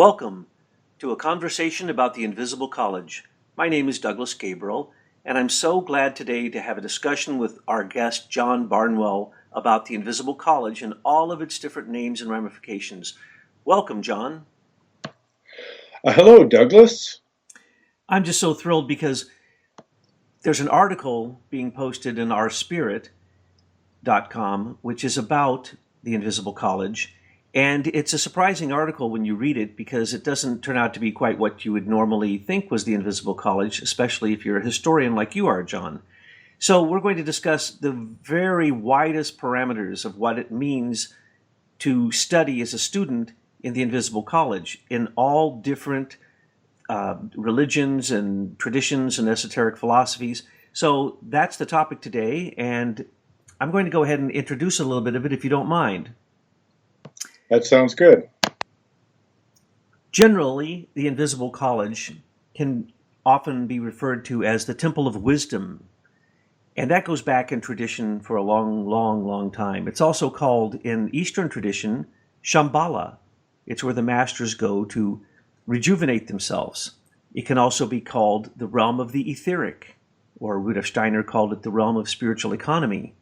Welcome to a conversation about the Invisible College. My name is Douglas Gabriel, and I'm so glad today to have a discussion with our guest, John Barnwell, about the Invisible College and all of its different names and ramifications. Welcome, John. Hello, Douglas. I'm just so thrilled because there's an article being posted in ourspirit.com, which is about the Invisible College. And it's a surprising article when you read it because it doesn't turn out to be quite what you would normally think was the Invisible College, especially if you're a historian like you are, John. So we're going to discuss the very widest parameters of what it means to study as a student in the Invisible College in all different religions and traditions and esoteric philosophies. So that's the topic today, and I'm going to go ahead and introduce a little bit of it if you don't mind. That sounds good. Generally, the Invisible College can often be referred to as the Temple of Wisdom, and that goes back in tradition for a long time. It's also called, in Eastern tradition, Shambhala. It's where the masters go to rejuvenate themselves. It can also be called the realm of the etheric, or Rudolf Steiner called it the realm of spiritual economy.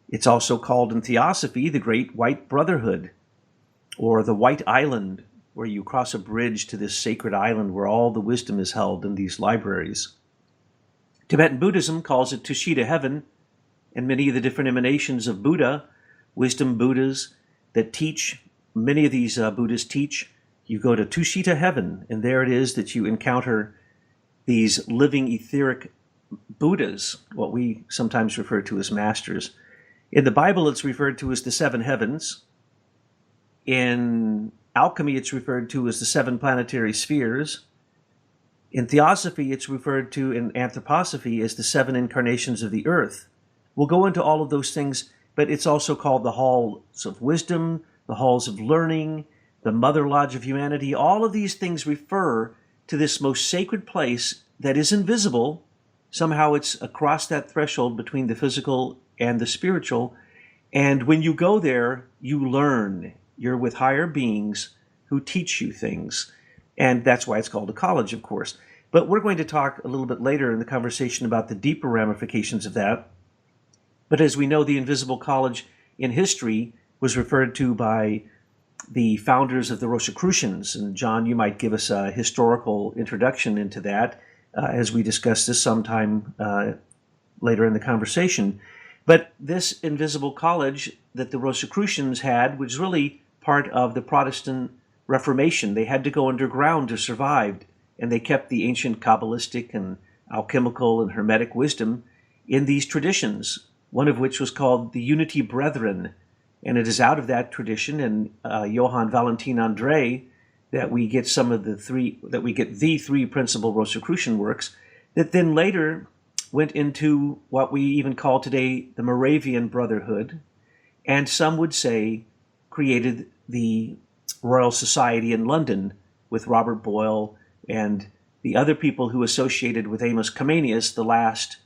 It's also called in Theosophy the Great White Brotherhood, or the White Island, where you cross a bridge to this sacred island where all the wisdom is held in these libraries. Tibetan Buddhism calls it Tushita Heaven, and many of the different emanations of Buddha, wisdom Buddhas that teach, many of these Buddhas teach, you go to Tushita Heaven, and there it is that you encounter these living etheric Buddhas, what we sometimes refer to as masters. In the Bible, it's referred to as the seven heavens. In alchemy, it's referred to as the seven planetary spheres. In Theosophy, it's referred to in Anthroposophy as the seven incarnations of the earth. We'll go into all of those things, but it's also called the halls of wisdom, the halls of learning, the mother lodge of humanity. All of these things refer to this most sacred place that is invisible. Somehow it's across that threshold between the physical and the spiritual. And when you go there, you learn. You're with higher beings who teach you things. And that's why it's called a college, of course. But we're going to talk a little bit later in the conversation about the deeper ramifications of that. But as we know, the Invisible College in history was referred to by the founders of the Rosicrucians. And John, you might give us a historical introduction into that as we discuss this sometime later in the conversation. But this Invisible College that the Rosicrucians had was really part of the Protestant Reformation. They had to go underground to survive, and they kept the ancient Kabbalistic and alchemical and Hermetic wisdom in these traditions, one of which was called the Unity Brethren. And it is out of that tradition and Johann Valentin André that we get the three principal Rosicrucian works that then later went into what we even call today the Moravian Brotherhood, and some would say created the Royal Society in London with Robert Boyle and the other people who associated with Amos Comenius, the last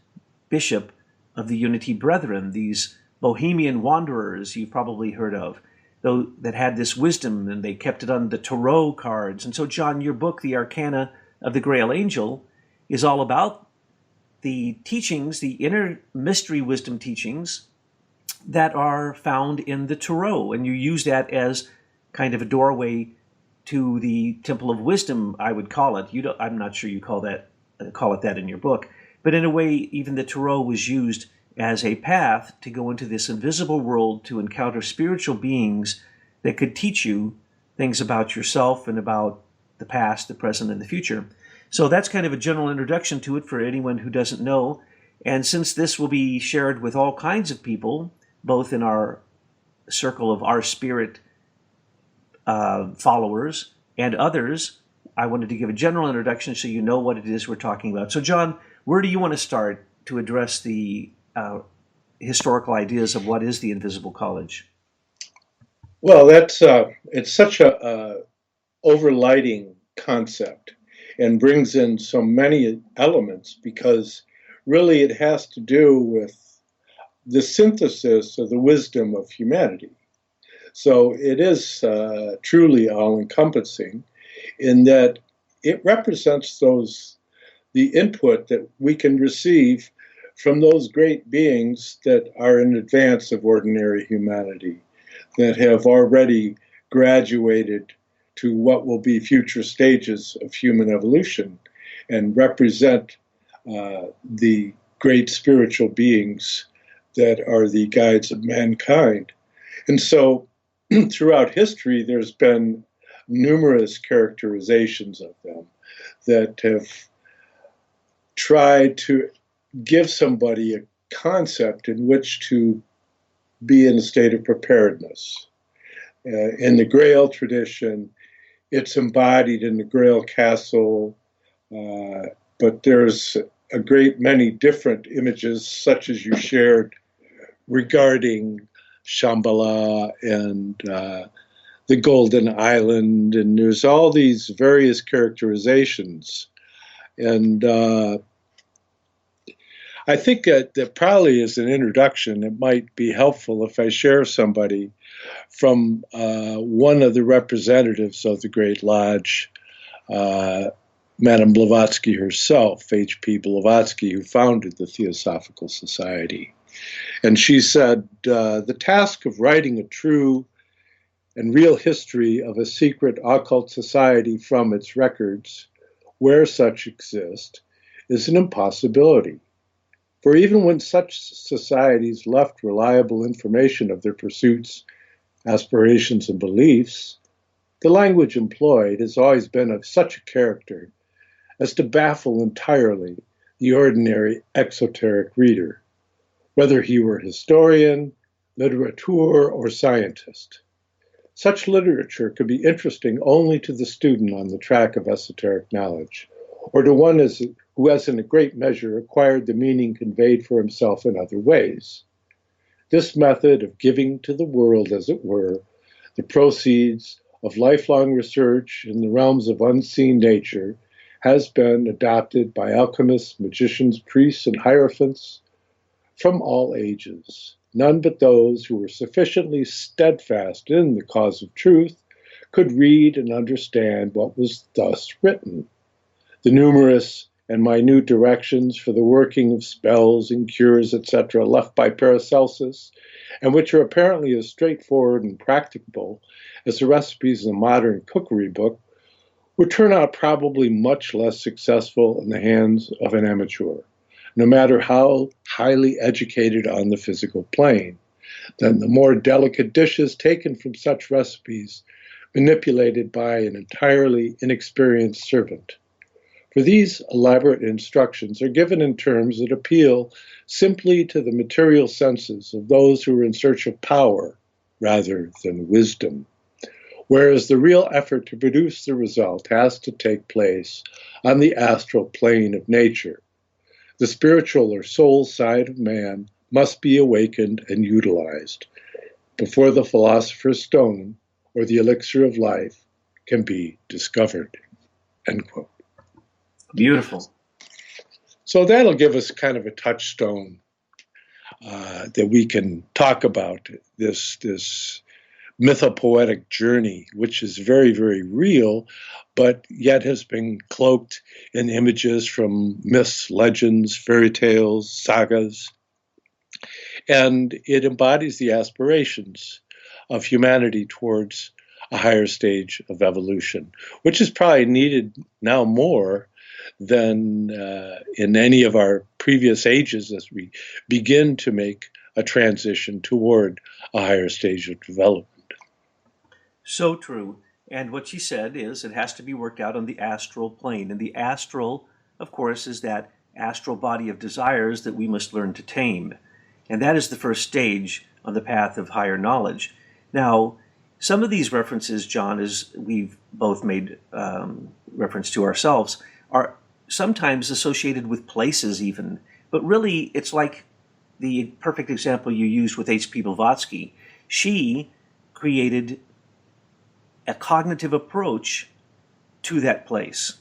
bishop of the Unity Brethren, these Bohemian wanderers you've probably heard of, though that had this wisdom, and they kept it on the tarot cards. And so, John, your book, The Arcana of the Grail Angel, is all about the teachings, the inner mystery wisdom teachings that are found in the tarot. And you use that as kind of a doorway to the Temple of Wisdom, I would call it. I'm not sure you call it that in your book. But in a way, even the tarot was used as a path to go into this invisible world to encounter spiritual beings that could teach you things about yourself and about the past, the present, and the future. So that's kind of a general introduction to it for anyone who doesn't know. And since this will be shared with all kinds of people, both in our circle of our spirit followers and others, I wanted to give a general introduction so you know what it is we're talking about. So, John, where do you want to start to address the historical ideas of what is the Invisible College? Well, it's such a overlighting concept and brings in so many elements because really it has to do with the synthesis of the wisdom of humanity. So it is truly all-encompassing. in that it represents the input that we can receive from those great beings that are in advance of ordinary humanity, that have already graduated to what will be future stages of human evolution and represent the great spiritual beings that are the guides of mankind. And so throughout history, there's been numerous characterizations of them that have tried to give somebody a concept in which to be in a state of preparedness. In the Grail tradition, it's embodied in the Grail castle, but there's a great many different images, such as you shared, regarding Shambhala and the Golden Island, and there's all these various characterizations. And I think that probably as an introduction, it might be helpful if I share somebody from one of the representatives of the Great Lodge, Madame Blavatsky herself, H.P. Blavatsky, who founded the Theosophical Society. And she said, the task of writing a true and real history of a secret occult society from its records, where such exist, is an impossibility. For even when such societies left reliable information of their pursuits, aspirations, and beliefs, the language employed has always been of such a character as to baffle entirely the ordinary exoteric reader, whether he were historian, literateur, or scientist. Such literature could be interesting only to the student on the track of esoteric knowledge, or to one who has in a great measure acquired the meaning conveyed for himself in other ways. This method of giving to the world, as it were, the proceeds of lifelong research in the realms of unseen nature has been adopted by alchemists, magicians, priests, and hierophants from all ages. None but those who were sufficiently steadfast in the cause of truth could read and understand what was thus written. The numerous and minute directions for the working of spells and cures, etc., left by Paracelsus, and which are apparently as straightforward and practicable as the recipes in a modern cookery book, would turn out probably much less successful in the hands of an amateur, no matter how highly educated on the physical plane, than the more delicate dishes taken from such recipes, manipulated by an entirely inexperienced servant. For these elaborate instructions are given in terms that appeal simply to the material senses of those who are in search of power rather than wisdom, whereas the real effort to produce the result has to take place on the astral plane of nature. The spiritual or soul side of man must be awakened and utilized before the philosopher's stone or the elixir of life can be discovered. End quote. Beautiful. So that'll give us kind of a touchstone that we can talk about this mythopoetic journey, which is very, very real, but yet has been cloaked in images from myths, legends, fairy tales, sagas. And it embodies the aspirations of humanity towards a higher stage of evolution, which is probably needed now more than in any of our previous ages as we begin to make a transition toward a higher stage of development. So true. And what she said is it has to be worked out on the astral plane. And the astral, of course, is that astral body of desires that we must learn to tame. And that is the first stage on the path of higher knowledge. Now, some of these references, John, as we've both made reference to ourselves, are sometimes associated with places even. But really, it's like the perfect example you used with H.P. Blavatsky. She created a cognitive approach to that place,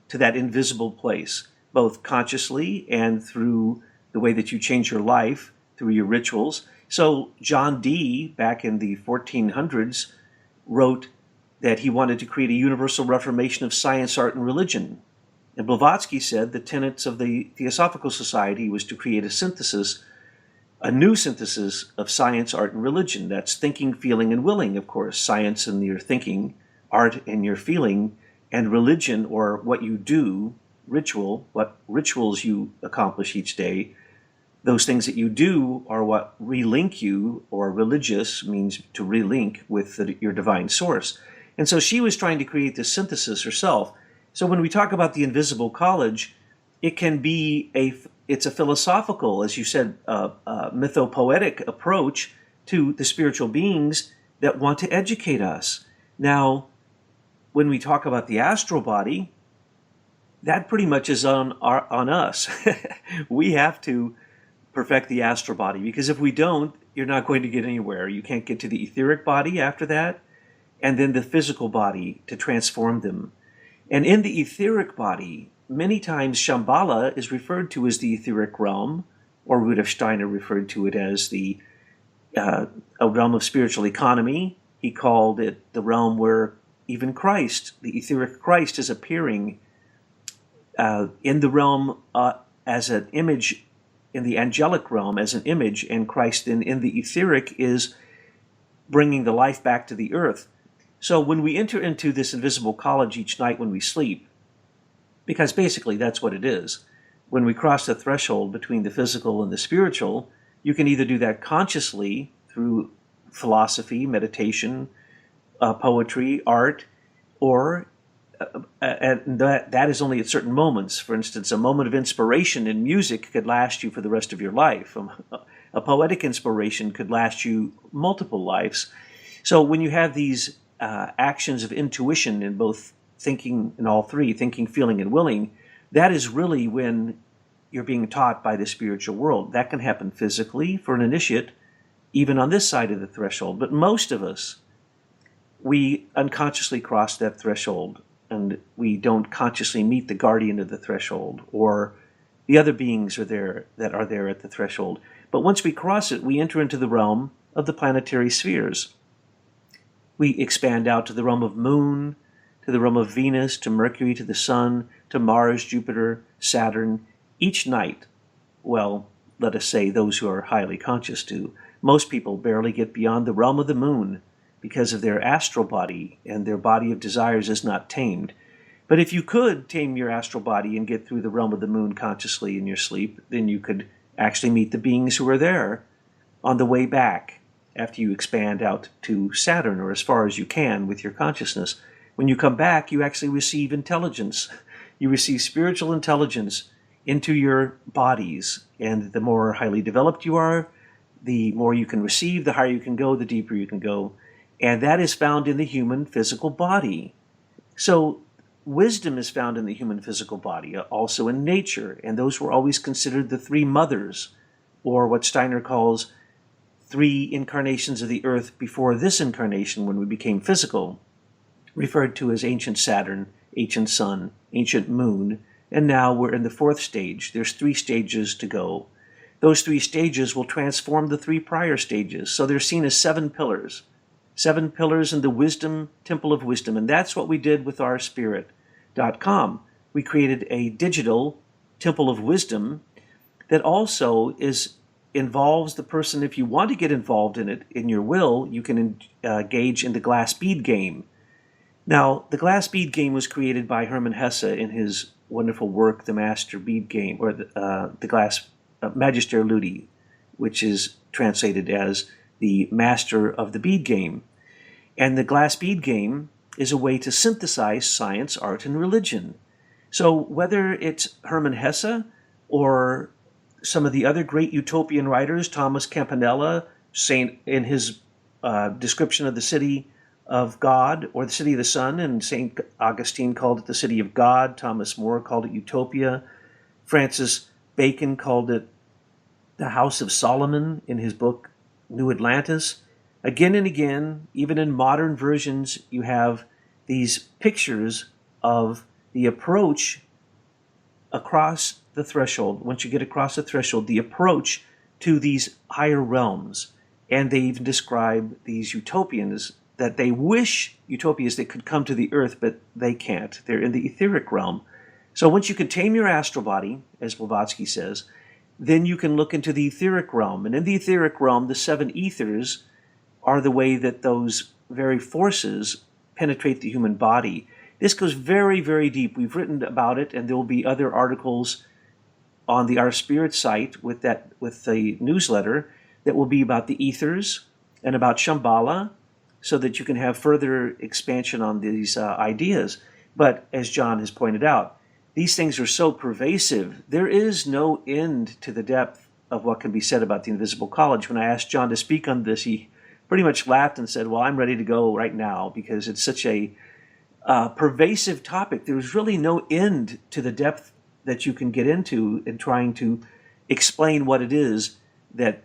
to that invisible place, both consciously and through the way that you change your life, through your rituals. So John Dee, back in the 1400s, wrote that he wanted to create a universal reformation of science, art, and religion. And Blavatsky said the tenets of the Theosophical Society was to create a new synthesis of science, art, and religion. That's thinking, feeling, and willing, of course. Science in your thinking, art in your feeling, and religion, or what you do, ritual, what rituals you accomplish each day. Those things that you do are what relink you, or religious means to relink with your divine source. And so she was trying to create this synthesis herself. So when we talk about the invisible college, it can be it's a philosophical, as you said, mythopoetic approach to the spiritual beings that want to educate us. Now, when we talk about the astral body, that pretty much is on us. We have to perfect the astral body, because if we don't, you're not going to get anywhere. You can't get to the etheric body after that, and then the physical body to transform them. And in the etheric body, many times Shambhala is referred to as the etheric realm, or Rudolf Steiner referred to it as a realm of spiritual economy. He called it the realm where even Christ, the etheric Christ, is appearing in the realm as an image, in the angelic realm as an image, and Christ in the etheric is bringing the life back to the earth. So when we enter into this invisible college each night when we sleep, because basically that's what it is, when we cross the threshold between the physical and the spiritual, you can either do that consciously through philosophy, meditation, poetry, art, or and that is only at certain moments. For instance, a moment of inspiration in music could last you for the rest of your life. A poetic inspiration could last you multiple lives. So when you have these actions of intuition in both thinking, in all three, thinking, feeling, and willing, that is really when you're being taught by the spiritual world. That can happen physically for an initiate, even on this side of the threshold. But most of us, we unconsciously cross that threshold, and we don't consciously meet the guardian of the threshold, or the other beings that are there at the threshold. But once we cross it, we enter into the realm of the planetary spheres. We expand out to the realm of Moon, to the realm of Venus, to Mercury, to the Sun, to Mars, Jupiter, Saturn. Each night, well, let us say those who are highly conscious do. Most people barely get beyond the realm of the Moon because of their astral body, and their body of desires is not tamed. But if you could tame your astral body and get through the realm of the Moon consciously in your sleep, then you could actually meet the beings who are there on the way back after you expand out to Saturn, or as far as you can with your consciousness. When you come back, you actually receive intelligence. You receive spiritual intelligence into your bodies, and the more highly developed you are, the more you can receive, the higher you can go, the deeper you can go. And that is found in the human physical body. So wisdom is found in the human physical body, also in nature, and those were always considered the three mothers, or what Steiner calls three incarnations of the earth before this incarnation when we became physical, referred to as ancient Saturn, ancient Sun, ancient Moon, and now we're in the fourth stage. There's 3 stages to go. Those 3 stages will transform the 3 prior stages, so they're seen as 7 pillars. 7 pillars in the wisdom, temple of wisdom, and that's what we did with our spirit.com. We created a digital temple of wisdom that also involves the person. If you want to get involved in it in your will, you can engage in the glass bead game. Now, the glass bead game was created by Hermann Hesse in his wonderful work, The Master Bead Game, or the Glass Magister Ludi, which is translated as the Master of the Bead Game. And the glass bead game is a way to synthesize science, art, and religion. So whether it's Hermann Hesse or some of the other great utopian writers, Thomas Campanella, in his description of the city of God, or the city of the sun, and St. Augustine called it the city of God, Thomas More called it utopia, Francis Bacon called it the House of Solomon in his book New Atlantis. Again and again, even in modern versions, you have these pictures of the approach across the threshold. Once you get across the threshold, the approach to these higher realms. And they even describe these utopians that they wish utopias that could come to the earth, but they can't. They're in the etheric realm. So once you can tame your astral body, as Blavatsky says, then you can look into the etheric realm. And in the etheric realm, the seven ethers are the way that those very forces penetrate the human body. This goes very, very deep. We've written about it, and there will be other articles on the Our Spirit site with the newsletter that will be about the ethers and about Shambhala, so that you can have further expansion on these ideas. But as John has pointed out, these things are so pervasive. There is no end to the depth of what can be said about the invisible college. When I asked John to speak on this, he pretty much laughed and said, well, I'm ready to go right now, because it's such a pervasive topic. There's really no end to the depth that you can get into in trying to explain what it is that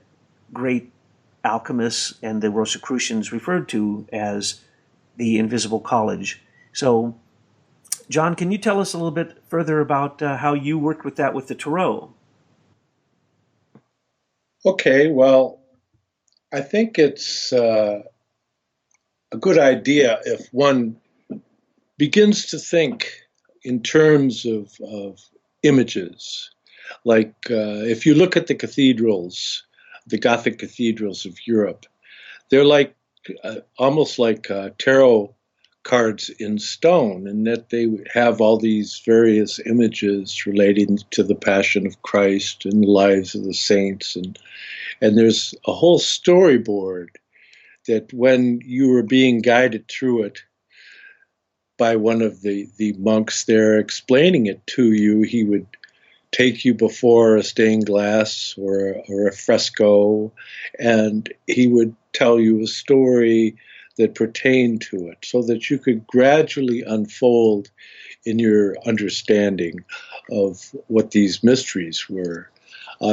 great alchemists and the Rosicrucians referred to as the invisible college. So, John, can you tell us a little bit further about how you worked with that with the Tarot? Okay, well, I think it's a good idea if one begins to think in terms of images. Like if you look at the cathedrals, the Gothic cathedrals of Europe, they're like almost like tarot cards in stone, and that they have all these various images relating to the Passion of Christ and the lives of the saints, and there's a whole storyboard that when you were being guided through it by one of the monks there explaining it to you, he would take you before a stained glass or a fresco, and he would tell you a story that pertained to it, so that you could gradually unfold in your understanding of what these mysteries were.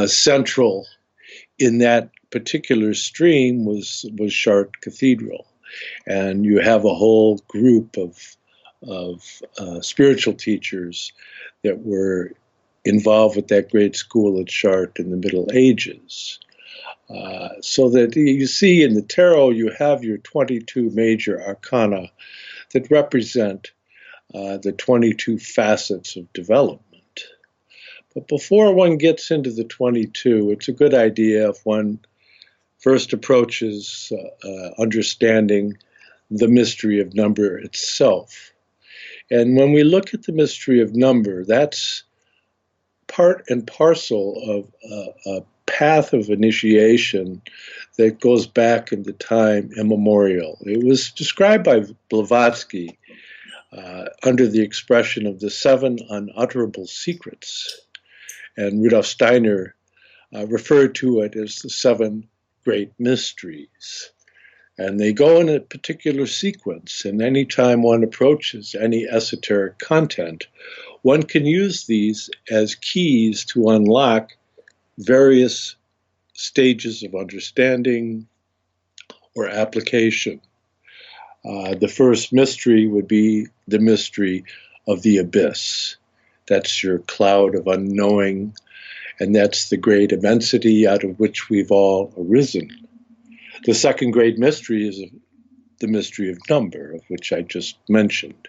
Central in that particular stream was Chartres Cathedral, and you have a whole group of spiritual teachers that were involved with that great school at Chartres in the Middle Ages. So that you see in the tarot, you have your 22 major arcana that represent the 22 facets of development. But before one gets into the 22, it's a good idea if one first approaches understanding the mystery of number itself. And when we look at the mystery of number, that's part and parcel of a path of initiation that goes back into time immemorial. It was described by Blavatsky under the expression of the 7 unutterable secrets. And Rudolf Steiner referred to it as the 7 great mysteries. And they go in a particular sequence, and any time one approaches any esoteric content, one can use these as keys to unlock various stages of understanding or application. The first mystery would be the mystery of the abyss. That's your cloud of unknowing, and that's the great immensity out of which we've all arisen. The second great mystery is the mystery of number, of which I just mentioned.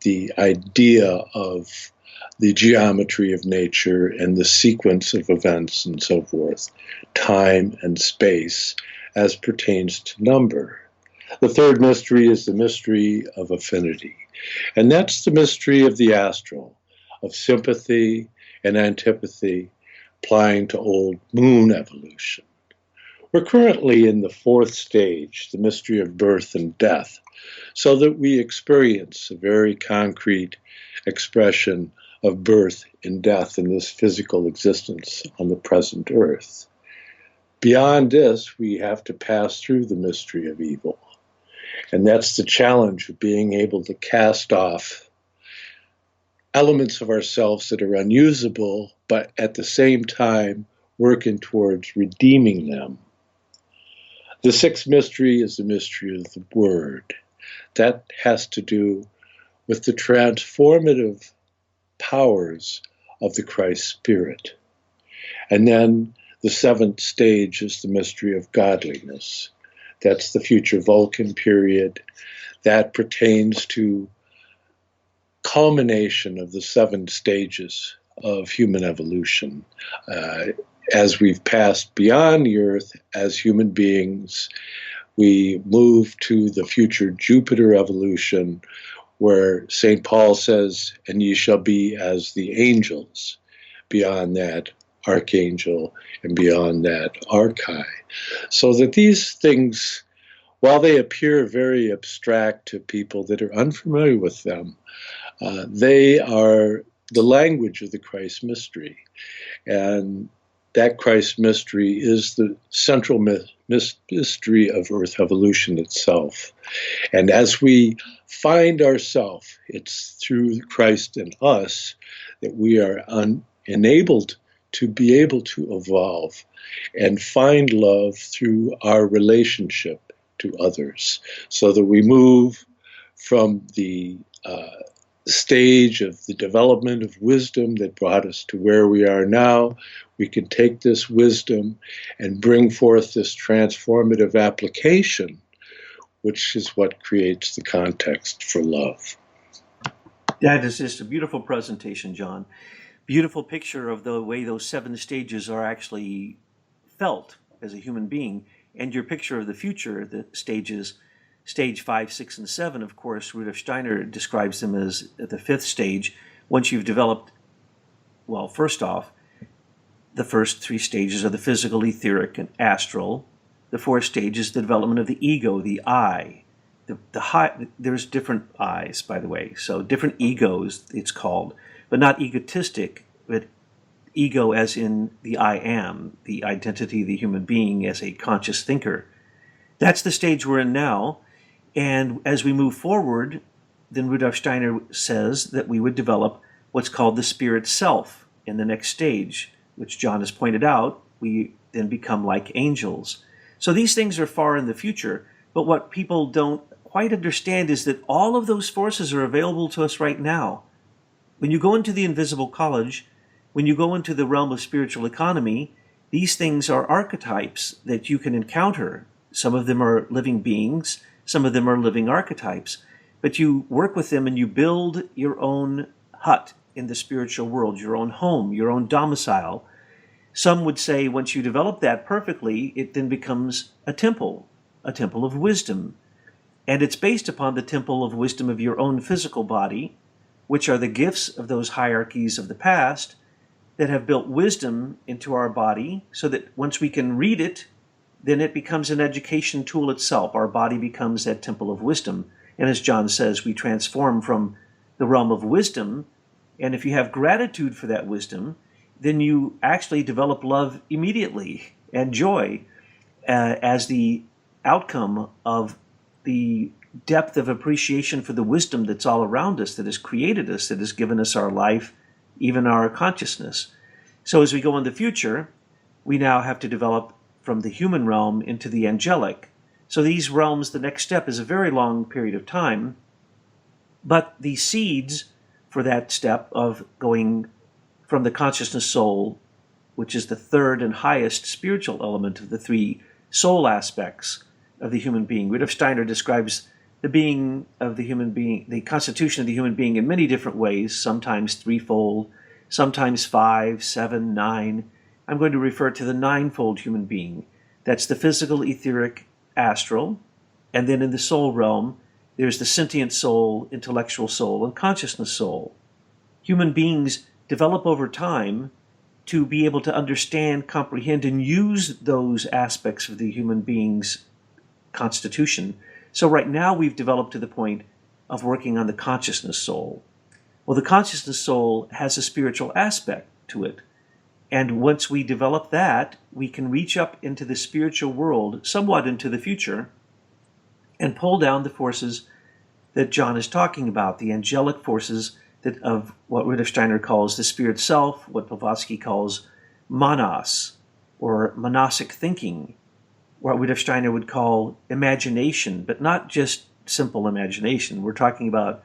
The idea of the geometry of nature and the sequence of events and so forth, time and space, as pertains to number. The third mystery is the mystery of affinity, and that's the mystery of the astral, of sympathy and antipathy, applying to old moon evolution. We're currently in the 4th stage, the mystery of birth and death, so that we experience a very concrete expression of birth and death in this physical existence on the present earth. Beyond this, we have to pass through the mystery of evil. And that's the challenge of being able to cast off elements of ourselves that are unusable, but at the same time working towards redeeming them. The 6th mystery is the mystery of the word. That has to do with the transformative powers of the Christ Spirit. And then the 7th stage is the mystery of godliness. That's the future Vulcan period. That pertains to culmination of the 7 stages of human evolution. As we've passed beyond the Earth as human beings, we move to the future Jupiter evolution, where St. Paul says, and ye shall be as the angels. Beyond that, archangel, and beyond that, archai. So that these things, while they appear very abstract to people that are unfamiliar with them, they are the language of the Christ mystery. And that Christ mystery is the central mystery of Earth evolution itself. And as we find ourselves, it's through Christ and us that we are enabled to be able to evolve and find love through our relationship to others, so that we move from the stage of the development of wisdom that brought us to where we are now. We can take this wisdom and bring forth this transformative application, which is what creates the context for love. That is just a beautiful presentation, John. Beautiful picture of the way those 7 stages are actually felt as a human being. And your picture of the future, the stages, stage 5, 6, and 7, of course, Rudolf Steiner describes them as the 5th stage. Once you've developed, well, first off, the first 3 stages are the physical, etheric, and astral. The 4th stage is the development of the ego, the I. There's different I's, by the way, so different egos, it's called, but not egotistic, but ego as in the I am, the identity of the human being as a conscious thinker. That's the stage we're in now. And as we move forward, then Rudolf Steiner says that we would develop what's called the spirit self in the next stage, which John has pointed out. We then become like angels. So these things are far in the future, but what people don't quite understand is that all of those forces are available to us right now. When you go into the invisible college, when you go into the realm of spiritual economy, these things are archetypes that you can encounter. Some of them are living beings, some of them are living archetypes, but you work with them and you build your own hut in the spiritual world, your own home, your own domicile. Some would say once you develop that perfectly, it then becomes a temple of wisdom. And it's based upon the temple of wisdom of your own physical body, which are the gifts of those hierarchies of the past that have built wisdom into our body, so that once we can read it, then it becomes an education tool itself. Our body becomes that temple of wisdom. And as John says, we transform from the realm of wisdom. And if you have gratitude for that wisdom, then you actually develop love immediately and joy as the outcome of the depth of appreciation for the wisdom that's all around us, that has created us, that has given us our life, even our consciousness. So as we go in the future, we now have to develop from the human realm into the angelic. So these realms, the next step is a very long period of time, but the seeds for that step of going from the consciousness soul, which is the 3rd and highest spiritual element of the 3 soul aspects of the human being. Rudolf Steiner describes the being of the human being, the constitution of the human being in many different ways, sometimes 3-fold, sometimes 5, 7, 9. I'm going to refer to the 9-fold human being. That's the physical, etheric, astral. And then in the soul realm, there's the sentient soul, intellectual soul, and consciousness soul. Human beings develop over time to be able to understand, comprehend, and use those aspects of the human being's constitution. So right now we've developed to the point of working on the consciousness soul. Well, the consciousness soul has a spiritual aspect to it. And once we develop that, we can reach up into the spiritual world, somewhat into the future, and pull down the forces that John is talking about, the angelic forces that of what Rudolf Steiner calls the spirit self, what Blavatsky calls manas, or monasic thinking, what Rudolf Steiner would call imagination, but not just simple imagination. We're talking about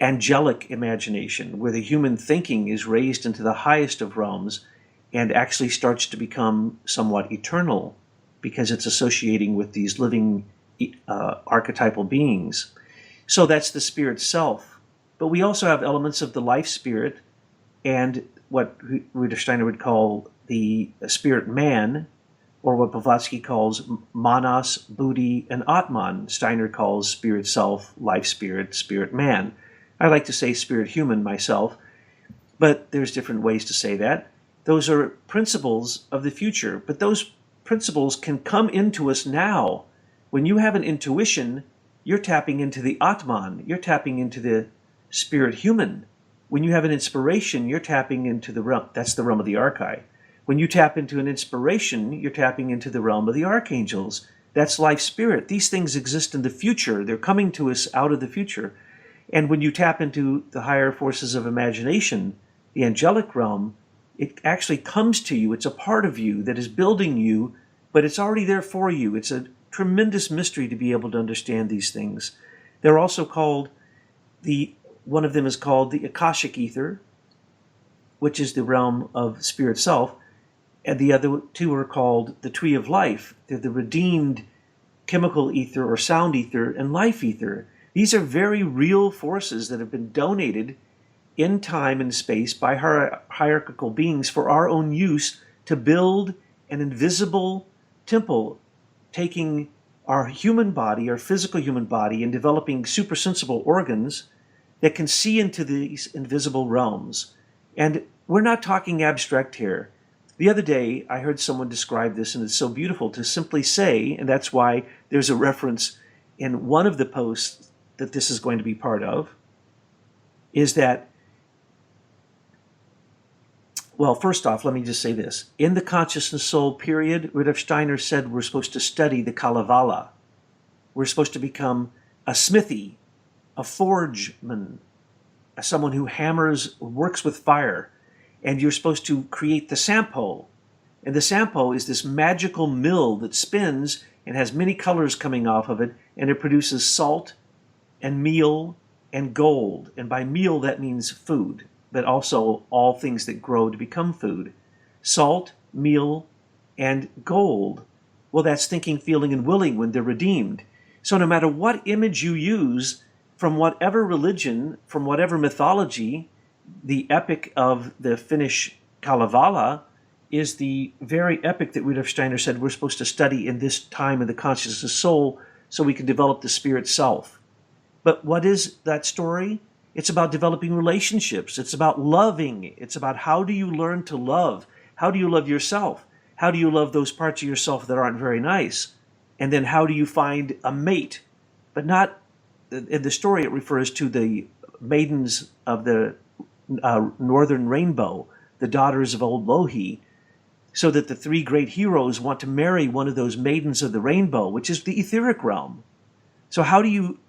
angelic imagination, where the human thinking is raised into the highest of realms and actually starts to become somewhat eternal, because it's associating with these living archetypal beings. So that's the spirit self. But we also have elements of the life spirit and what Rudolf Steiner would call the spirit man, or what Blavatsky calls Manas, Buddhi, and Atman. Steiner calls spirit self, life spirit, spirit man. I like to say spirit human myself, but there's different ways to say that. Those are principles of the future, but those principles can come into us now. When you have an intuition, you're tapping into the Atman, you're tapping into the spirit human. When you have an inspiration, you're tapping into the realm, that's the realm of the Archai. When you tap into an inspiration, you're tapping into the realm of the archangels. That's life spirit. These things exist in the future. They're coming to us out of the future. And when you tap into the higher forces of imagination, the angelic realm, it actually comes to you. It's a part of you that is building you, but it's already there for you. It's a tremendous mystery to be able to understand these things. They're also called, one of them is called the Akashic Ether, which is the realm of spirit self. And the other two are called the Tree of Life. They're the redeemed chemical ether or sound ether and life ether. These are very real forces that have been donated in time and space by hierarchical beings for our own use to build an invisible temple, taking our human body, our physical human body, and developing supersensible organs that can see into these invisible realms. And we're not talking abstract here. The other day, I heard someone describe this, and it's so beautiful to simply say, and that's why there's a reference in one of the posts that this is going to be part of, is that, well, first off, let me just say this. In the consciousness soul period, Rudolf Steiner said we're supposed to study the Kalevala. We're supposed to become a smithy, a forgeman, someone who hammers, works with fire. And you're supposed to create the sampo. And the sampo is this magical mill that spins and has many colors coming off of it, and it produces salt and meal and gold. And by meal, that means food, but also all things that grow to become food. Salt, meal, and gold. Well, that's thinking, feeling, and willing when they're redeemed. So no matter what image you use, from whatever religion, from whatever mythology, the epic of the Finnish Kalevala is the very epic that Rudolf Steiner said we're supposed to study in this time of the consciousness soul so we can develop the spirit self. But what is that story? It's about developing relationships. It's about loving. It's about how do you learn to love? How do you love yourself? How do you love those parts of yourself that aren't very nice? And then how do you find a mate? But not, in the story it refers to the maidens of the northern rainbow, the daughters of old Lohi, so that the three great heroes want to marry one of those maidens of the rainbow, which is the etheric realm. So how do you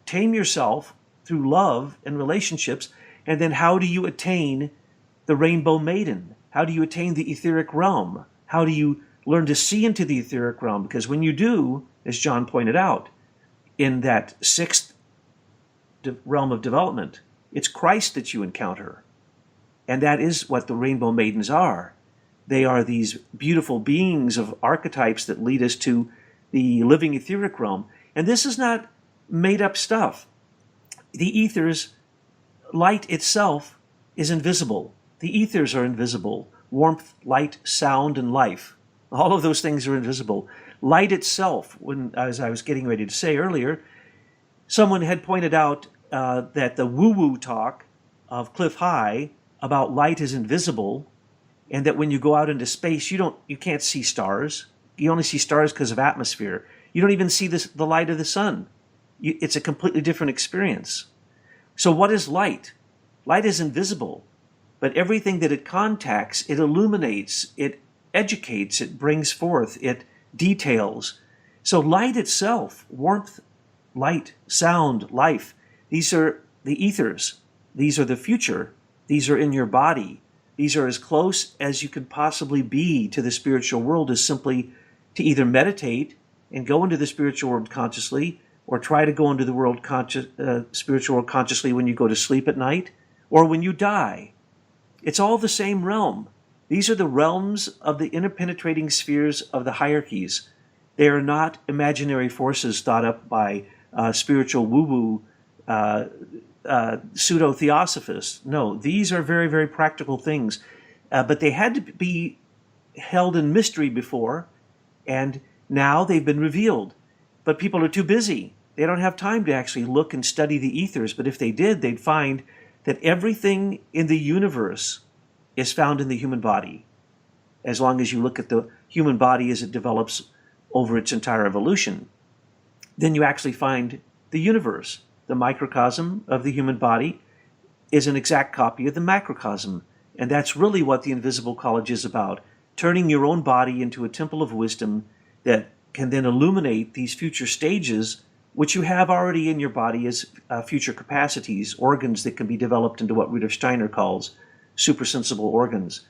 tame yourself through love and relationships, and then how do you attain the rainbow maiden? How do you attain the etheric realm? How do you learn to see into the etheric realm? Because when you do, as John pointed out, in that sixth realm of development, it's Christ that you encounter. And that is what the rainbow maidens are. They are these beautiful beings of archetypes that lead us to the living etheric realm. And this is not made up stuff. The ethers, light itself is invisible. The ethers are invisible. Warmth, light, sound, and life. All of those things are invisible. Light itself, as I was getting ready to say earlier, someone had pointed out that the woo-woo talk of Cliff High about light is invisible, and that when you go out into space, you can't see stars. You only see stars because of atmosphere. You don't even see the light of the sun. It's a completely different experience. So what is light? Light is invisible, but everything that it contacts, it illuminates, it educates, it brings forth, it details. So light itself, warmth, light, sound, life, these are the ethers. These are the future. These are in your body. These are as close as you could possibly be to the spiritual world, as simply to either meditate and go into the spiritual world consciously, or try to go into the spiritual world consciously when you go to sleep at night, or when you die. It's all the same realm. These are the realms of the interpenetrating spheres of the hierarchies. They are not imaginary forces thought up by spiritual woo-woo pseudo-theosophists. No, these are very, very practical things. But they had to be held in mystery before, and now they've been revealed. But people are too busy. They don't have time to actually look and study the ethers. But if they did, they'd find that everything in the universe is found in the human body. As long as you look at the human body as it develops over its entire evolution, then you actually find the universe. The microcosm of the human body is an exact copy of the macrocosm. And that's really what the Invisible College is about, turning your own body into a temple of wisdom that can then illuminate these future stages, which you have already in your body as future capacities, organs that can be developed into what Rudolf Steiner calls supersensible organs.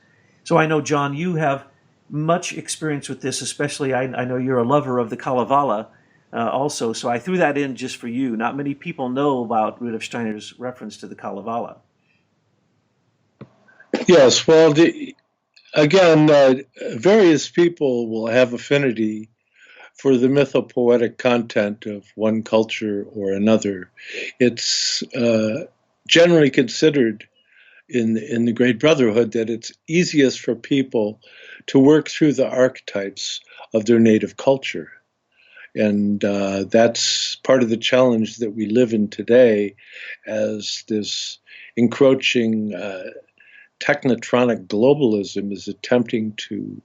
So I know, John, you have much experience with this, especially I know you're a lover of the Kalevala also, so I threw that in just for you. Not many people know about Rudolf Steiner's reference to the Kalevala. Yes, well, again, various people will have affinity for the mythopoetic content of one culture or another. It's generally considered in the Great Brotherhood that it's easiest for people to work through the archetypes of their native culture. And that's part of the challenge that we live in today, as this encroaching technotronic globalism is attempting to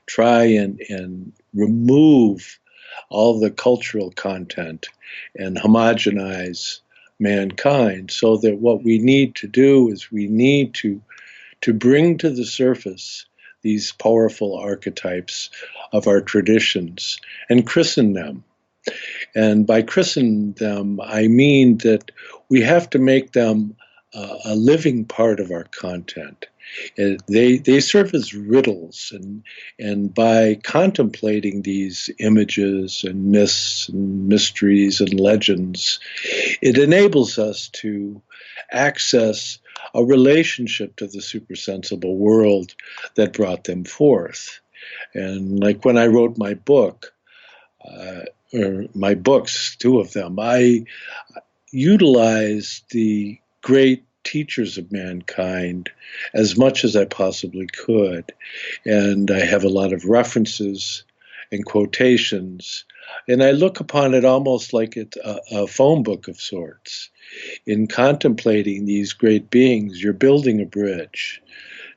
try and remove all the cultural content and homogenize mankind, so that what we need to do is we need to bring to the surface these powerful archetypes of our traditions and christen them. And by christen them, I mean that we have to make them a living part of our content. They serve as riddles, and by contemplating these images and myths and mysteries and legends, it enables us to access a relationship to the supersensible world that brought them forth. And like when I wrote my book, or my books, two of them, I utilized the great teachers of mankind as much as I possibly could. And I have a lot of references and quotations. And I look upon it almost like it's a phone book of sorts. In contemplating these great beings, you're building a bridge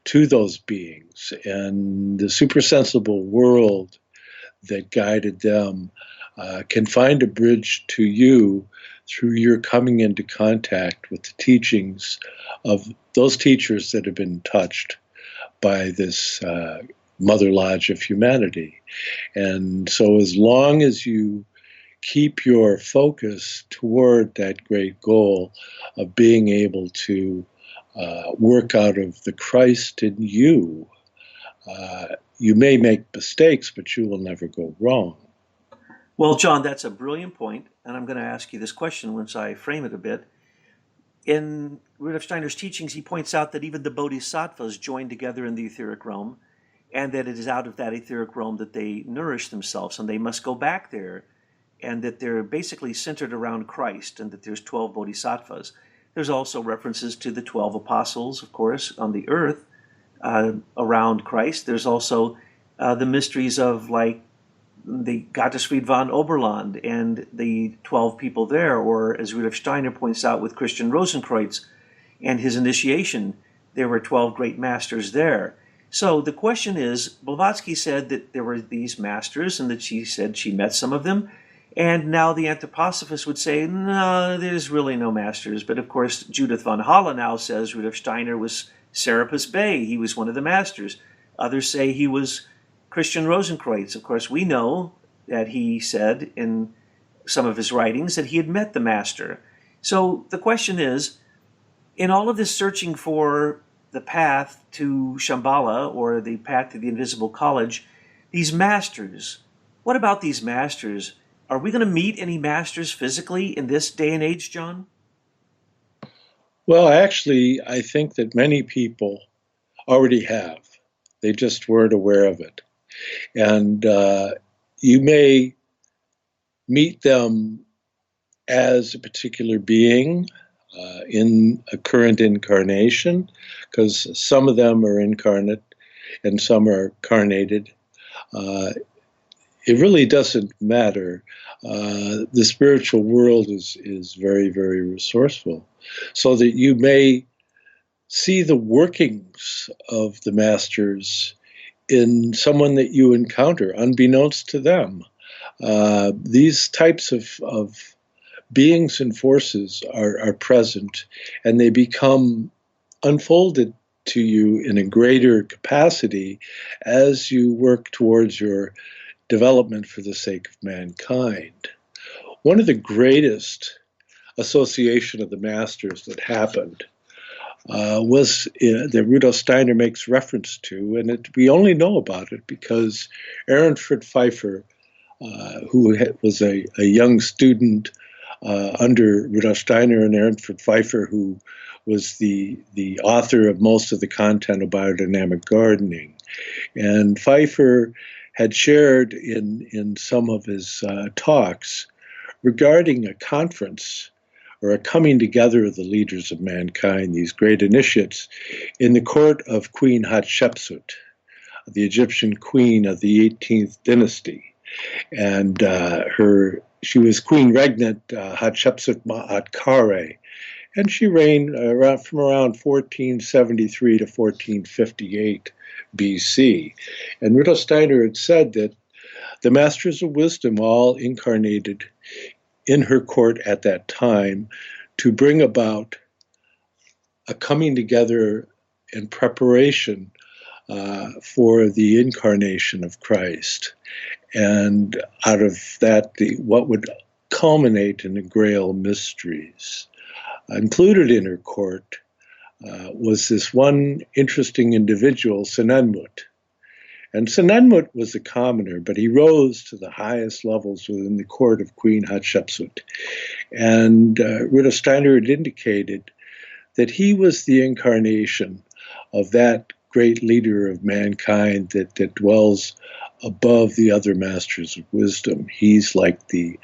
to those beings. And the supersensible world that guided them can find a bridge to you through your coming into contact with the teachings of those teachers that have been touched by this Mother Lodge of humanity. And so as long as you keep your focus toward that great goal of being able to work out of the Christ in you, you may make mistakes, but you will never go wrong. Well, John, that's a brilliant point, and I'm going to ask you this question once I frame it a bit. In Rudolf Steiner's teachings, he points out that even the bodhisattvas join together in the etheric realm, and that it is out of that etheric realm that they nourish themselves, and they must go back there, and that they're basically centered around Christ, and that there's 12 bodhisattvas. There's also references to the 12 apostles, of course, on the earth around Christ. There's also the mysteries of, like, the Gottesfried von Oberland and the 12 people there, or as Rudolf Steiner points out with Christian Rosenkreutz and his initiation, there were 12 great masters there. So the question is, Blavatsky said that there were these masters and that she said she met some of them, and now the anthroposophists would say, no, there's really no masters. But of course, Judith von Halle now says Rudolf Steiner was Serapis Bey, he was one of the masters. Others say he was Christian Rosenkreutz. Of course, we know that he said in some of his writings that he had met the master. So the question is, in all of this searching for the path to Shambhala, or the path to the Invisible College, these masters, what about these masters? Are we going to meet any masters physically in this day and age, John? Well, actually, I think that many people already have. They just weren't aware of it. And you may meet them as a particular being in a current incarnation, because some of them are incarnate and some are carnated. It really doesn't matter. The spiritual world is very, very resourceful, so that you may see the workings of the masters in someone that you encounter, unbeknownst to them. These types of beings and forces are present, and they become unfolded to you in a greater capacity as you work towards your development for the sake of mankind. One of the greatest association of the masters that happened was that Rudolf Steiner makes reference to, and we only know about it because Ehrenfried Pfeiffer, who was a young student under Rudolf Steiner, and Ehrenfried Pfeiffer, who was the author of most of the content of biodynamic gardening. And Pfeiffer had shared in some of his talks regarding a conference or a coming together of the leaders of mankind, these great initiates, in the court of Queen Hatshepsut, the Egyptian queen of the 18th dynasty. And she was Queen Regnant Hatshepsut Ma'at Kare, and she reigned from around 1473 to 1458 BC. And Rudolf Steiner had said that the Masters of Wisdom all incarnated in her court at that time to bring about a coming together and preparation for the incarnation of Christ. And out of that, what would culminate in the Grail mysteries. Included in her court was this one interesting individual, Senenmut. And Senenmut was a commoner, but he rose to the highest levels within the court of Queen Hatshepsut. And Rudolf Steiner had indicated that he was the incarnation of that great leader of mankind that dwells above the other masters of wisdom. He's like the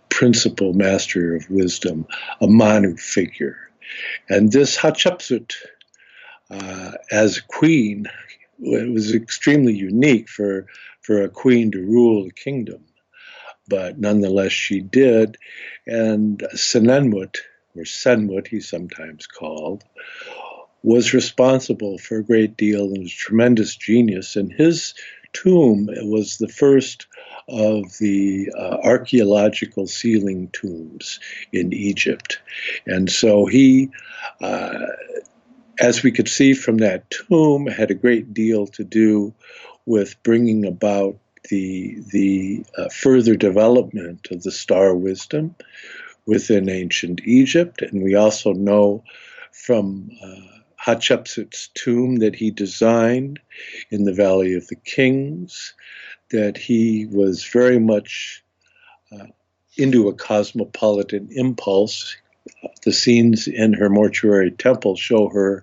principal master of wisdom, a Manu figure. And this Hatshepsut, as a queen, it was extremely unique for a queen to rule a kingdom. But nonetheless, she did. And Senenmut, or Senmut, he's sometimes called, was responsible for a great deal and was a tremendous genius. And his tomb was the first of the archaeological sealing tombs in Egypt. And so he, as we could see from that tomb, had a great deal to do with bringing about the further development of the star wisdom within ancient Egypt. And we also know from Hatshepsut's tomb that he designed in the Valley of the Kings, that he was very much into a cosmopolitan impulse. The scenes in her mortuary temple show her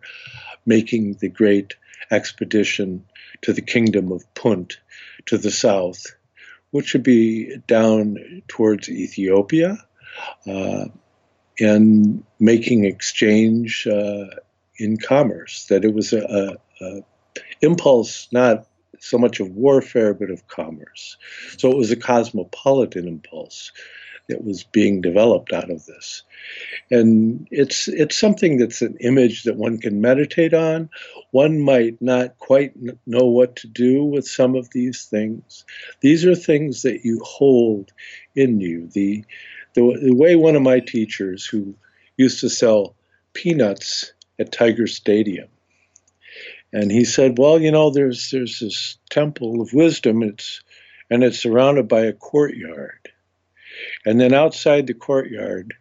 making the great expedition to the kingdom of Punt to the south, which would be down towards Ethiopia, and making exchange in commerce. That it was a impulse not so much of warfare, but of commerce. So it was a cosmopolitan impulse that was being developed out of this. And it's something that's an image that one can meditate on. One might not quite know what to do with some of these things. These are things that you hold in you. The way one of my teachers, who used to sell peanuts at Tiger Stadium, and he said, well, you know, there's this temple of wisdom, and it's surrounded by a courtyard. And then outside the courtyard,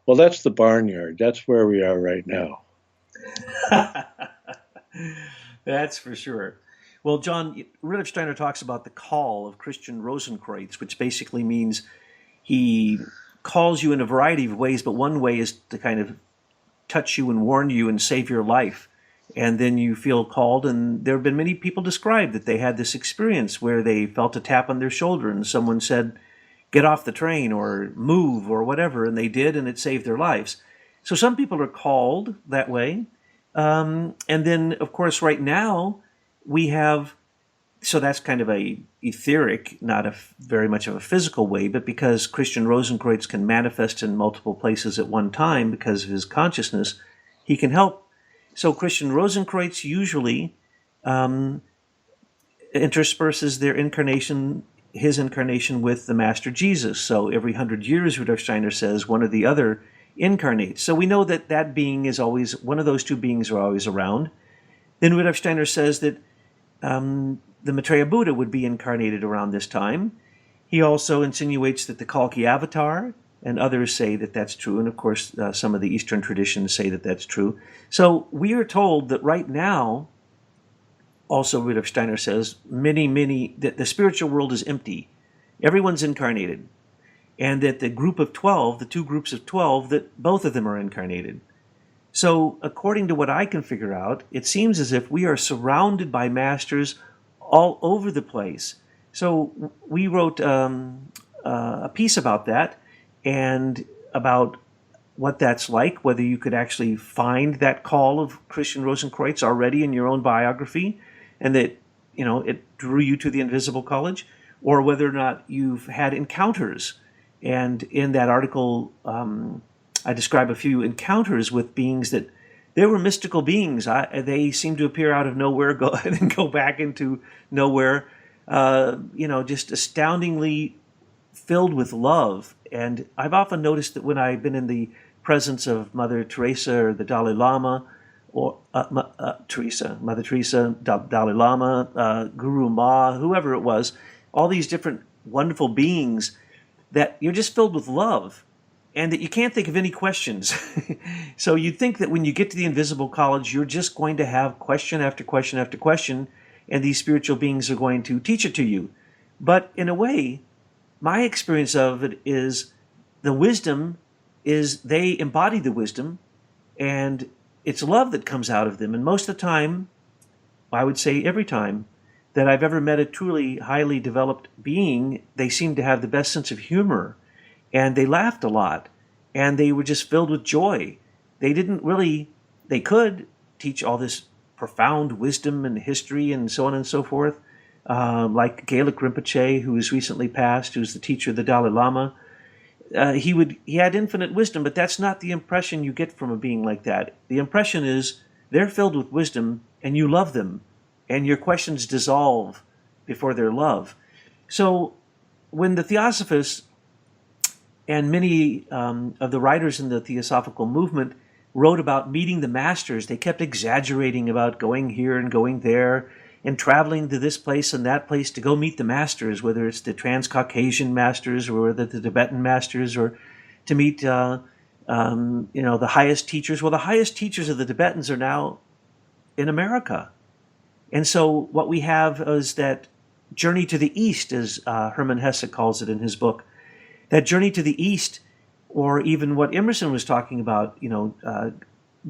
well, that's the barnyard. That's where we are right now. That's for sure. Well, John, Rudolf Steiner talks about the call of Christian Rosenkreutz, which basically means he calls you in a variety of ways, but one way is to kind of touch you and warn you and save your life and then you feel called. And there have been many people describe that they had this experience where they felt a tap on their shoulder and someone said, get off the train or move or whatever, and they did, and it saved their lives. So some people are called that way. And then, of course, right now we have, so that's kind of a etheric, not a very much of a physical way, but because Christian Rosenkreutz can manifest in multiple places at one time because of his consciousness, he can help. So Christian Rosenkreutz usually intersperses their incarnation, his incarnation, with the Master Jesus. So every 100 years, Rudolf Steiner says, one or the other incarnates. So we know that that being is always, one of those two beings are always around. Then Rudolf Steiner says that the Maitreya Buddha would be incarnated around this time. He also insinuates that the Kalki Avatar, and others say that that's true. And of course, some of the Eastern traditions say that that's true. So we are told that right now, also Rudolf Steiner says, that the spiritual world is empty. Everyone's incarnated. And that the group of 12, the two groups of 12, that both of them are incarnated. So according to what I can figure out, it seems as if we are surrounded by masters all over the place. So we wrote a piece about that and about what that's like, whether you could actually find that call of Christian Rosenkreutz already in your own biography, and that, you know, it drew you to the Invisible College, or whether or not you've had encounters. And in that article, I describe a few encounters with beings that they were mystical beings. They seem to appear out of nowhere, and then go back into nowhere. Just astoundingly filled with love. And I've often noticed that when I've been in the presence of Mother Teresa or the Dalai Lama, or Mother Teresa, Dalai Lama, Guru Ma, whoever it was, all these different wonderful beings, that you're just filled with love and that you can't think of any questions. So you'd think that when you get to the Invisible College, you're just going to have question after question after question, and these spiritual beings are going to teach it to you. But in a way, my experience of it is the wisdom is they embody the wisdom, and it's love that comes out of them. And most of the time, I would say every time, that I've ever met a truly highly developed being, they seemed to have the best sense of humor, and they laughed a lot, and they were just filled with joy. They could teach all this profound wisdom and history and so on and so forth, like Gaelic Rinpoche, who has recently passed, who's the teacher of the Dalai Lama. He had infinite wisdom, but that's not the impression you get from a being like that. The impression is they're filled with wisdom, and you love them, and your questions dissolve before their love. So when the Theosophists and many of the writers in the Theosophical movement wrote about meeting the masters, they kept exaggerating about going here and going there and traveling to this place and that place to go meet the masters, whether it's the Transcaucasian masters or whether the Tibetan masters, or to meet the highest teachers. Well, the highest teachers of the Tibetans are now in America. And so what we have is that journey to the East, as Hermann Hesse calls it in his book. That journey to the East, or even what Emerson was talking about,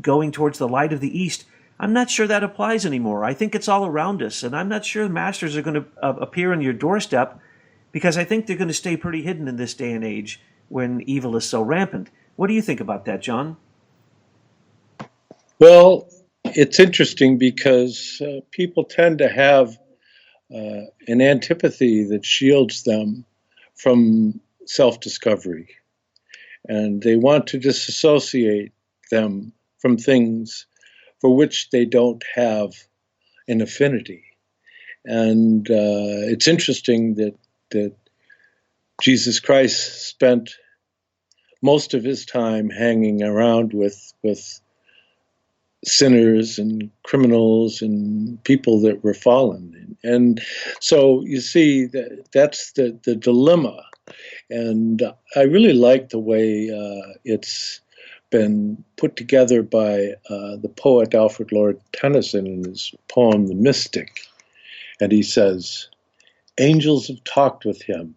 going towards the light of the East, I'm not sure that applies anymore. I think it's all around us, and I'm not sure the masters are going to appear on your doorstep, because I think they're going to stay pretty hidden in this day and age when evil is so rampant. What do you think about that, John? Well, it's interesting because people tend to have an antipathy that shields them from self-discovery, and they want to disassociate them from things for which they don't have an affinity. And it's interesting that Jesus Christ spent most of his time hanging around with sinners and criminals and people that were fallen. And so you see that's the dilemma. And I really like the way it's been put together by the poet Alfred Lord Tennyson in his poem, The Mystic. And he says, "Angels have talked with him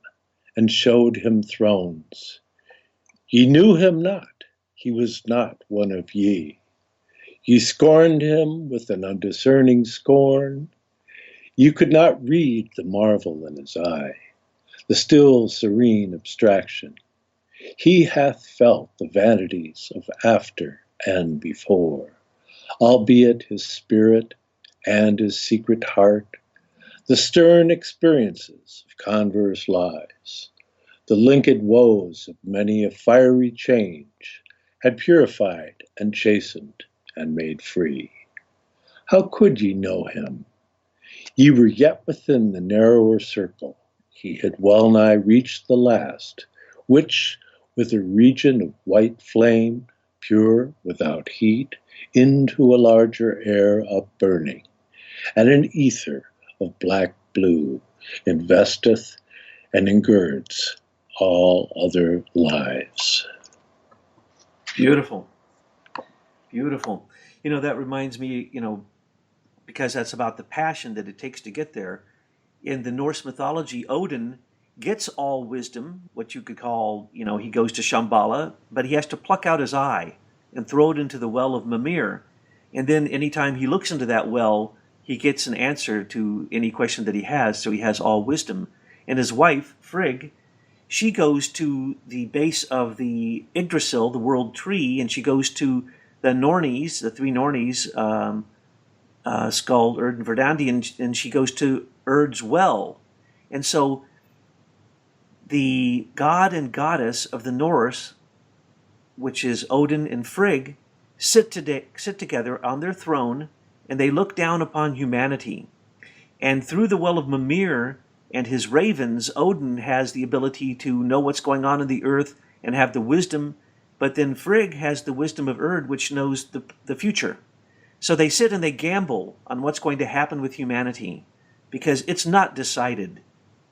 and showed him thrones. Ye knew him not, he was not one of ye. Ye scorned him with an undiscerning scorn. You could not read the marvel in his eye, the still serene abstraction. He hath felt the vanities of after and before, albeit his spirit and his secret heart, the stern experiences of converse lives, the linked woes of many a fiery change, had purified and chastened and made free. How could ye know him? Ye were yet within the narrower circle. He had well nigh reached the last, which, with a region of white flame, pure without heat, into a larger air upburning, and an ether of black blue investeth and engirds all other lives. Beautiful. Beautiful. That reminds me, because that's about the passion that it takes to get there. In the Norse mythology, Odin gets all wisdom, what you could call, he goes to Shambhala, but he has to pluck out his eye and throw it into the well of Mimir. And then anytime he looks into that well, he gets an answer to any question that he has, so he has all wisdom. And his wife, Frigg, she goes to the base of the Yggdrasil, the world tree, and she goes to the Nornies, the three Nornies, Skuld, Urd, and Verdandi, and she goes to Urd's well. And so the god and goddess of the Norse, which is Odin and Frigg, sit together on their throne, and they look down upon humanity. And through the well of Mimir and his ravens, Odin has the ability to know what's going on in the earth and have the wisdom, but then Frigg has the wisdom of Urd, which knows the future. So they sit and they gamble on what's going to happen with humanity, because it's not decided.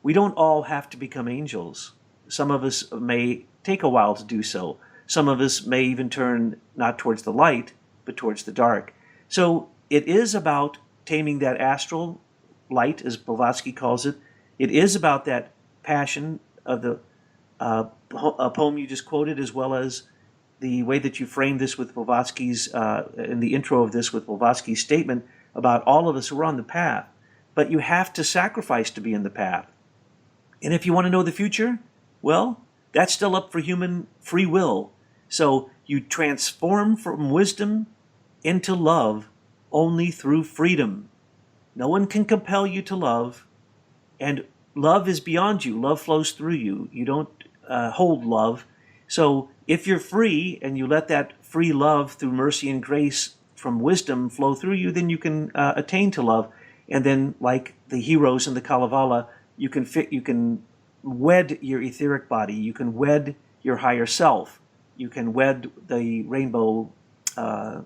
We don't all have to become angels. Some of us may take a while to do so. Some of us may even turn not towards the light, but towards the dark. So it is about taming that astral light, as Blavatsky calls it. It is about that passion of the poem you just quoted, as well as the way that you framed this with Blavatsky's, in the intro of this with Blavatsky's statement about all of us who are on the path. But you have to sacrifice to be in the path. And if you want to know the future, well, that's still up for human free will. So you transform from wisdom into love only through freedom. No one can compel you to love, and love is beyond you. Love flows through you. You don't hold love. So if you're free and you let that free love through mercy and grace from wisdom flow through you, then you can attain to love. And then, like the heroes in the Kalevala, you can wed your etheric body. You can wed your higher self. You can wed the rainbow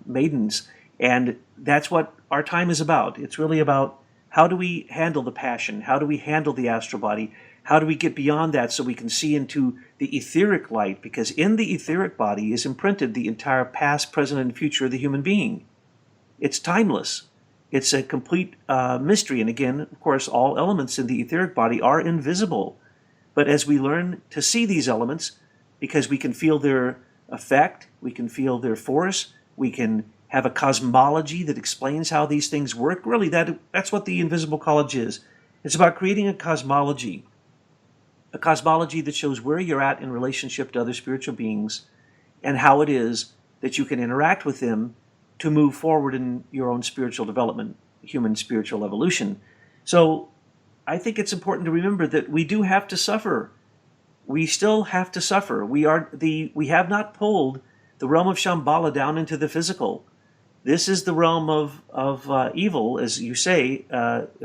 maidens. And that's what our time is about. It's really about how do we handle the passion? How do we handle the astral body? How do we get beyond that so we can see into the etheric light? Because in the etheric body is imprinted the entire past, present, and future of the human being. It's timeless. It's a complete mystery. And again, of course, all elements in the etheric body are invisible. But as we learn to see these elements, because we can feel their effect, we can feel their force, we can have a cosmology that explains how these things work. Really, that's what the Invisible College is. It's about creating a cosmology that shows where you're at in relationship to other spiritual beings and how it is that you can interact with them to move forward in your own spiritual development, human spiritual evolution. So I think it's important to remember that we do have to suffer. We still have to suffer. We have not pulled the realm of Shambhala down into the physical. This is the realm of evil, as you say,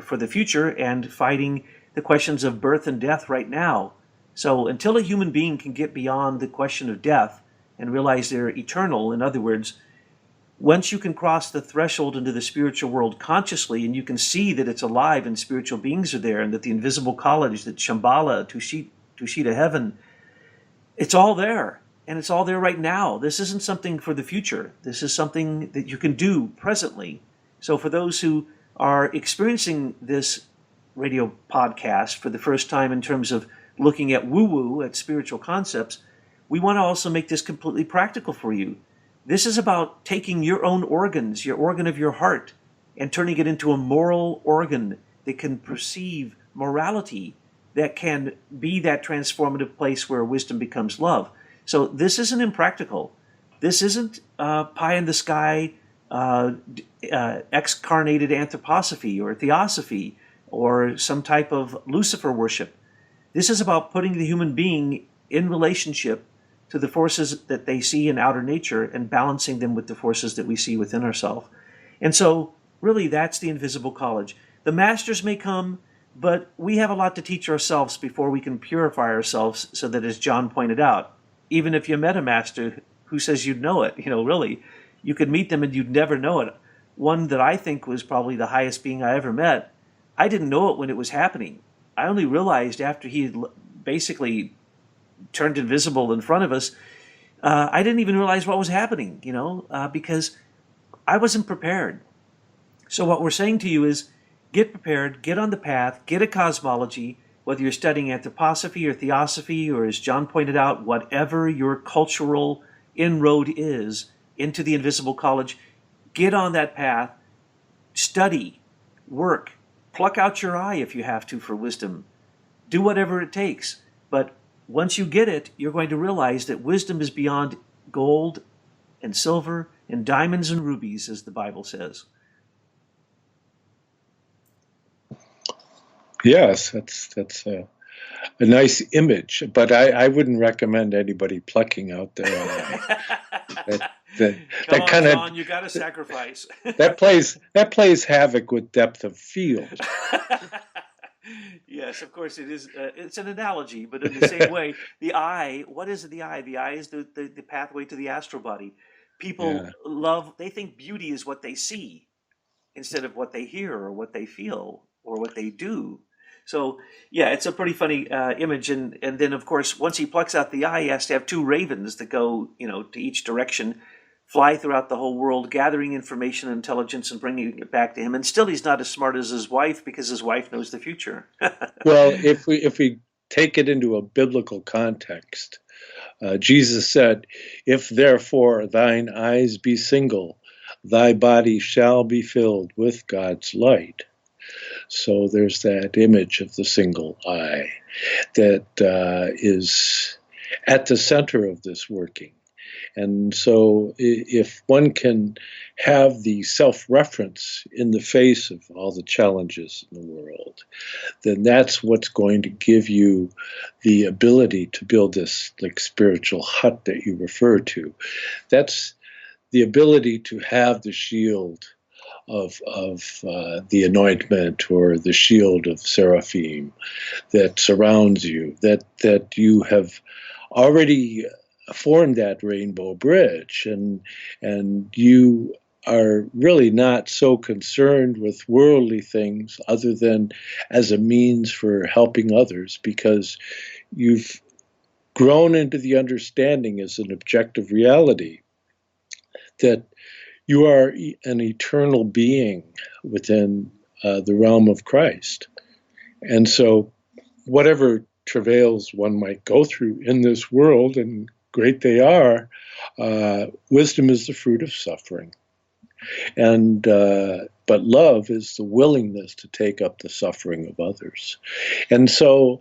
for the future, and fighting the questions of birth and death right now. So until a human being can get beyond the question of death and realize they're eternal, in other words, once you can cross the threshold into the spiritual world consciously, and you can see that it's alive and spiritual beings are there, and that the invisible college, that Shambhala, Tushita heaven, it's all there. And it's all there right now. This isn't something for the future. This is something that you can do presently. So for those who are experiencing this radio podcast for the first time in terms of looking at woo-woo, at spiritual concepts, we want to also make this completely practical for you. This is about taking your own organs, your organ of your heart, and turning it into a moral organ that can perceive morality, that can be that transformative place where wisdom becomes love. So this isn't impractical. This isn't pie in the sky, excarnated anthroposophy or theosophy or some type of Lucifer worship. This is about putting the human being in relationship to the forces that they see in outer nature and balancing them with the forces that we see within ourselves. And so, really, that's the invisible college. The masters may come, but we have a lot to teach ourselves before we can purify ourselves so that, as John pointed out, even if you met a master who says you'd know it, really, you could meet them and you'd never know it. One that I think was probably the highest being I ever met, I didn't know it when it was happening. I only realized after he had basically turned invisible in front of us. I didn't even realize what was happening, because I wasn't prepared. So what we're saying to you is get prepared, get on the path, get a cosmology, whether you're studying anthroposophy or theosophy, or as John pointed out, whatever your cultural inroad is into the invisible college, get on that path, study, work, pluck out your eye if you have to for wisdom. Do whatever it takes. But once you get it, you're going to realize that wisdom is beyond gold and silver and diamonds and rubies, as the Bible says. Yes, that's a nice image, but I wouldn't recommend anybody plucking out their eye. Come on, John, you got to sacrifice. that plays havoc with depth of field. Yes, of course it is. It's an analogy, but in the same way, the eye. What is the eye? The eye is the pathway to the astral body. People they think beauty is what they see instead of what they hear or what they feel or what they do. So, yeah, it's a pretty funny image. And then, of course, once he plucks out the eye, he has to have two ravens that go, to each direction, fly throughout the whole world, gathering information and intelligence and bringing it back to him. And still he's not as smart as his wife because his wife knows the future. Well, if we take it into a biblical context, Jesus said, "If therefore thine eyes be single, thy body shall be filled with God's light." So there's that image of the single eye that is at the center of this working. And so if one can have the self-reference in the face of all the challenges in the world, then that's what's going to give you the ability to build this like spiritual hut that you refer to. That's the ability to have the shield of the anointment or the shield of seraphim that surrounds you, that you have already formed that rainbow bridge, and you are really not so concerned with worldly things other than as a means for helping others, because you've grown into the understanding as an objective reality that you are an eternal being within the realm of Christ. And so whatever travails one might go through in this world, and great they are, wisdom is the fruit of suffering. And but love is the willingness to take up the suffering of others. And so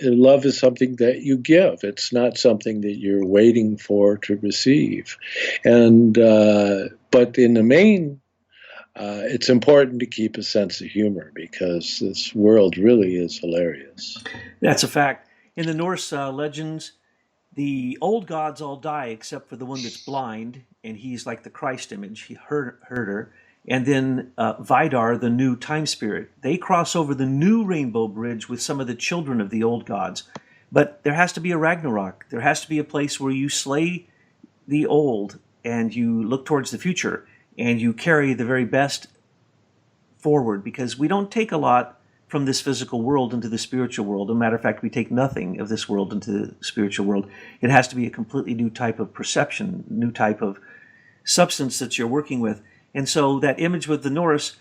love is something that you give. It's not something that you're waiting for to receive. And but in the main, it's important to keep a sense of humor, because this world really is hilarious. That's a fact. In the Norse legends, the old gods all die except for the one that's blind, and he's like the Christ image. He heard her. And then Vidar, the new time spirit, they cross over the new rainbow bridge with some of the children of the old gods. But there has to be a Ragnarok. There has to be a place where you slay the old and you look towards the future and you carry the very best forward, because we don't take a lot from this physical world into the spiritual world. As a matter of fact, we take nothing of this world into the spiritual world. It has to be a completely new type of perception, new type of substance that you're working with. And so that image with the Norse,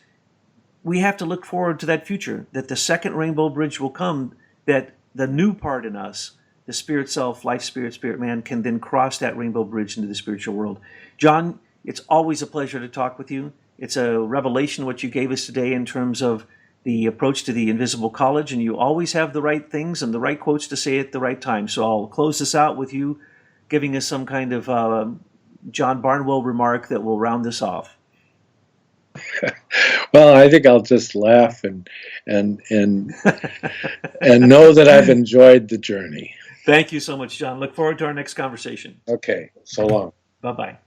we have to look forward to that future, that the second rainbow bridge will come, that the new part in us, the spirit self, life spirit, spirit man, can then cross that rainbow bridge into the spiritual world. John, it's always a pleasure to talk with you. It's a revelation what you gave us today in terms of the approach to the invisible college, and you always have the right things and the right quotes to say at the right time. So I'll close this out with you giving us some kind of John Barnwell remark that will round this off. Well, I think I'll just laugh and know that I've enjoyed the journey. Thank you so much, John. Look forward to our next conversation. Okay, so long. Bye-bye.